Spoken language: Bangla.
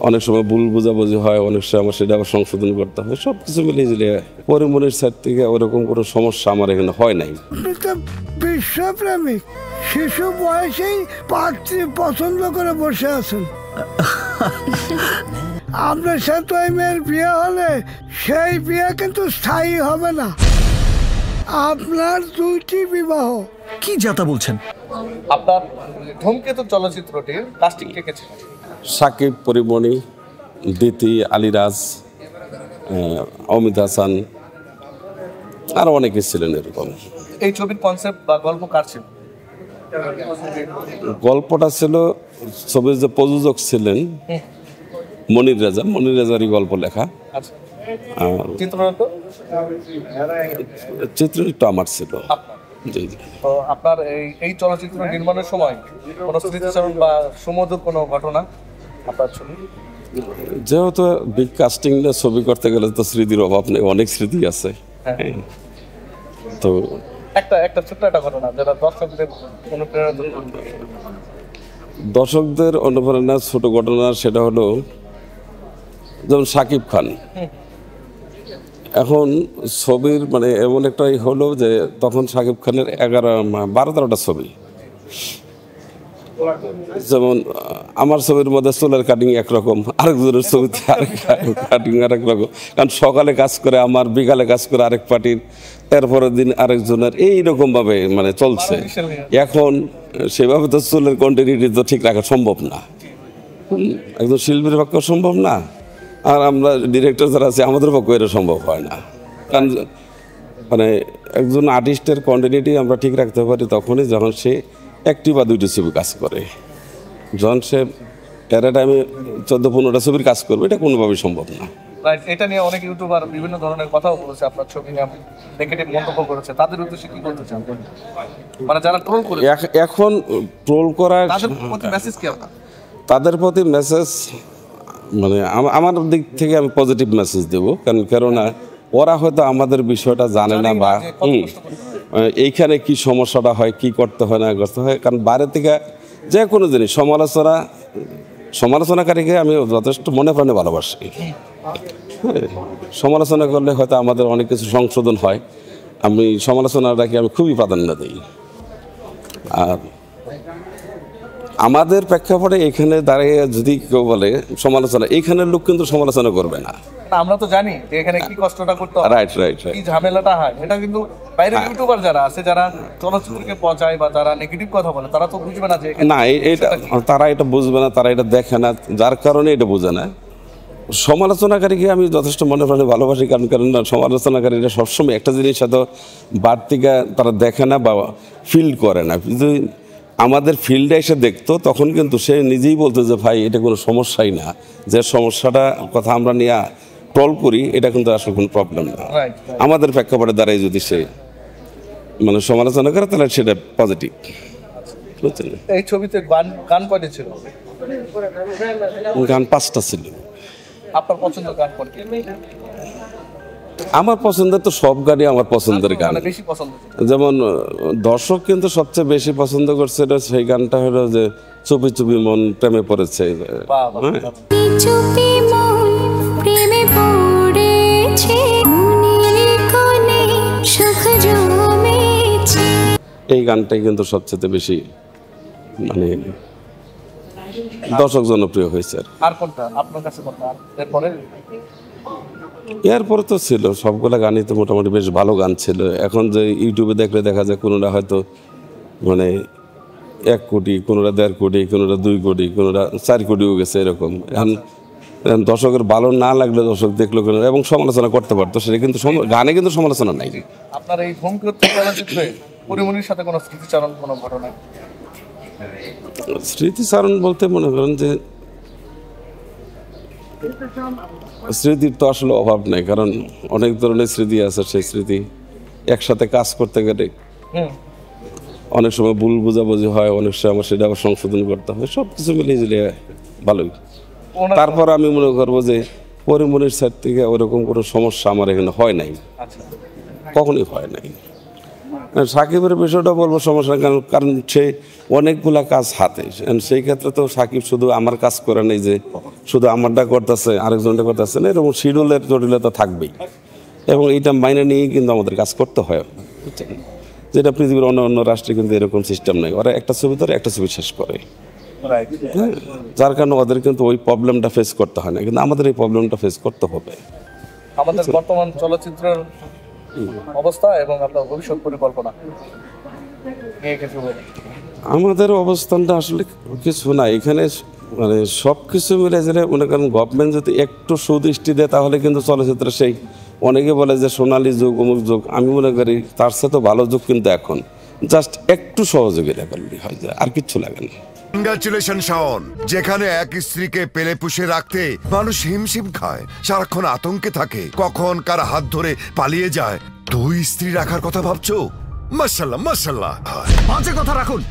অনেক সময় ভুল বোঝাবুঝি হয়, অনেক সময় আমার সেটা আবার সংশোধন করতে হয়, সব কিছু মিলিয়ে ঝুলিয়ে পরিমনির সাইড থেকে ওরকম কোনো সমস্যা আমার এখানে হয় নাই। বিশ্বপ্রেমিক শিশু বয়সেই পাত্রী পছন্দ করে বসে আছেন। আপনার সাথে ওই মেয়ের বিয়ে হলে সেই বিয়ে কিন্তু স্থায়ী হবে না। আপনার 2টি বিবাহ। কি যাতা বলছেন? আপনার ধূমকেতু চলচ্চিত্রটির কাস্টিং কে কে ছিল? সাকিব, পরিমণি, দিতি, আলিরাজ, অমিত হাসান, আরো অনেকে ছিলেন এরকম। এই ছবির কনসেপ্ট বা গল্প কার ছিল? গল্পটা ছিল, ছবির যে প্রযোজক ছিলেন মনির রাজারই গল্প লেখা। আচ্ছা, চিত্রনাট্য চিত্রনাট্য আমার ছিল। জি জি। তো আপনার এই চলচ্চিত্র নির্মাণের সময় কোনো স্মৃতিচারণ বা সুমধুর কোনো ঘটনা আপনার ছবি? যেহেতু বিগ কাস্টিং ছবি করতে গেলে তো স্মৃতির অভাব নেই, অনেক স্মৃতি আছে। তো একটা ছোট্ট একটা ঘটনা যেটা দর্শকদের অনুপ্রেরণা ছোট ঘটনা, সেটা হলো যেমন সাকিব খান। এখন ছবির মানে এমন একটাই হলো যে তখন সাকিব খানের 12-13টা ছবি। যেমন আমার ছবির মধ্যে চুলের কাটিং একরকম, আরেকজনের ছবিতে আরেক কাটিং আরেক রকম, কারণ সকালে কাজ করে আমার, বিকালে কাজ করে আরেক পার্টির, তারপরের দিন আরেকজনের, এইরকমভাবে মানে চলছে। এখন সেভাবে তো চুলের কন্টিনিউটি তো ঠিক রাখা সম্ভব না, একজন শিল্পীর পক্ষে সম্ভব না, আর আমরা ডিরেক্টর যারা আছে আমাদের পক্ষে এটা সম্ভব হয় না। কারণ মানে একজন আর্টিস্টের কন্টিনিউটি আমরা ঠিক রাখতে পারি তখনই যখন সে 1টি বা 2টি ছবি কাজ করে। যখন সে এর টাইমে 14-15টা ছবির কাজ করবে, এটা কোনোভাবেই সম্ভব না। এটা নিয়ে অনেক ইউটিউবার বিভিন্ন ধরনের কথাও বলেছে, আপনার ছবি নিয়ে নেগেটিভ মন্তব্য করেছে, তাদের উদ্দেশ্যে কি বলতে চান? মানে যারা ট্রোল করে, এখন ট্রোল করার মেসেজ কি আপনার? তাদের প্রতি মেসেজ মানে আমার দিক থেকে আমি পজিটিভ মেসেজ দেবো, কেননা ওরা হয়তো আমাদের বিষয়টা জানে না, বা এইখানে কি সমস্যাটা হয়, কি করতে হয় না করতে হয়। কারণ বাইরে থেকে যে কোনো জিনিস সমালোচনাকারীকে আমি যথেষ্ট মনে প্রাণে ভালোবাসি। সমালোচনা করলে হয়তো আমাদের অনেক কিছু সংশোধন হয়, আমি সমালোচনাটাকে আমি খুবই প্রাধান্য দিই। আর আমাদের প্রেক্ষাপটে এখানে দাঁড়িয়ে যদি কেউ বলে সমালোচনা, এইখানের লোক কিন্তু সমালোচনা করবে না। আমরা তো জানি যে এখানে কি কষ্টটা করতে হয়, রাইট, কি ঝামেলাটা হয়, এটা কিন্তু বাইরের ইউটিউবার যারা আছে, যারা চলচ্চিত্রকে পচায় বা যারা নেগেটিভ কথা বলে, তারা তো বুঝবে না যে না, তারা এটা বুঝবে না, তারা এটা দেখে না, যার কারণে এটা বোঝে না। সমালোচনাকারীকে আমি যথেষ্ট মনে প্রাণে ভালোবাসি, কারণ সমালোচনাকারীরা সবসময় একটা জিনিস হয়তো বাড়তিকে তারা দেখে না বা ফিল করে না। কিন্তু আমাদের ফিল্ডে এসে দেখতো, তখন কিন্তু সে নিজেই বলতো যে ভাই এটা কোনো সমস্যাই না, যে সমস্যাটা কথা আমরা নিয়ে ট্রল করি এটা কিন্তু আসলে কোনো প্রবলেম না। আমাদের প্রেক্ষাপটে দ্বারাই যদি সে মানে সমালোচনা করে তাহলে সেটা পজিটিভ। বুঝছেন? এই ছবিতে গান কয়টা ছিল? গান 5টা ছিল। আপনার পছন্দের গান কোনটি? আমার পছন্দের তো সব গানই আমার পছন্দের গান। যেমন দর্শক কিন্তু সবচেয়ে বেশি পছন্দ করছে সেই গানটা হলো যে চুপি চুপি মন প্রেমে পড়েছে। এই গানটাই কিন্তু সবচেয়ে বেশি মানে দর্শক জনপ্রিয় হয়েছে। আর কোনটা আপনার কাছে? এরপরে তো ছিল সবগুলা গানই তো মোটামুটি বেশ ভালো গান ছিল। এখন যে ইউটিউবে দেখলে দেখা যায় কোনোটা হয়তো মানে 1 কোটি, কোনোটা 1.5 কোটি, কোনোটা 2 কোটি, কোনোটা 4 কোটিও গেছে এরকম। এখন দর্শকের ভালো না লাগলে দর্শক দেখলো এবং সমালোচনা করতে পারতো, সেটা কিন্তু গানে কিন্তু সমালোচনা নাই। আপনার এই ধূমকেতু চলচ্চিত্রে পরিমণির সাথে কোনো স্মৃতিচারণ, কোনো ঘটনা? স্মৃতিচারণ বলতে মনে করেন যে স্মৃতির তো আসলে অভাব নেই, কারণ অনেক ধরনের স্মৃতি আছে। সেই স্মৃতি একসাথে কাজ করতে গেলে অনেক সময় ভুল বোঝাবুঝি হয়, অনেক সময় আমার সেটা আবার সংশোধন করতে হয়, সব কিছু মিলিয়ে ঝুলিয়ে ভালোই। তারপর আমি মনে করবো যে পরিমণির সাইড থেকে ওরকম কোনো সমস্যা আমার এখানে হয় নাই, কখনোই হয় নাই। সাকিবের বিষয়টা বলবো সমস্যা, কারণ সে অনেকগুলা কাজ হাতে, সেই ক্ষেত্রে তো সাকিব শুধু আমার কাজ করে নেই যে শুধু আমারটা করতেছে আরেকজনটা করতেছে না, এরকম শিডিউলের জটিলতা থাকবেই, এবং এইটা মাইনে নিয়েই কিন্তু আমাদের কাজ করতে হয়, বুঝছেন? যেটা পৃথিবীর অন্য অন্য রাষ্ট্রে কিন্তু এরকম সিস্টেম নেই, ওরা একটা ছবি ধরে একটা ছবি শেষ করে, হ্যাঁ, যার কারণে ওদের কিন্তু ওই প্রবলেমটা ফেস করতে হয় না, কিন্তু আমাদের এই প্রবলেমটা ফেস করতে হবে। আমাদের বর্তমান চলচ্চিত্রের অবস্থা এবং আপনার ভবিষ্যৎ পরিকল্পনা নিয়ে কিছু বলুন। আমাদের অবস্থানটা আসলে কিছু না এখানে, মানে সব কিছু মিলে যে মনে করেন গভর্নমেন্ট যদি একটু সুদৃষ্টি দেয় তাহলে কিন্তু চলচ্চিত্র সেই, অনেকে বলে যে সোনালী যুগ অমুক যুগ, আমি মনে করি তার সাথে ভালো যুগ কিন্তু এখন, জাস্ট একটু সহযোগিতা করলেই হয়, যায় আর কিচ্ছু লাগে না। কংগ্রাচুলেশন শাওন, যেখানে এক স্ত্রীকে পেলে পুষে রাখতে মানুষ হিমশিম খায়, সারাক্ষণ আতঙ্কে থাকে কখন কার হাত ধরে পালিয়ে যায়, 2 স্ত্রী রাখার কথা ভাবছো? মাশাআল্লাহ মাশাআল্লাহ। বাজে কথা রাখুন।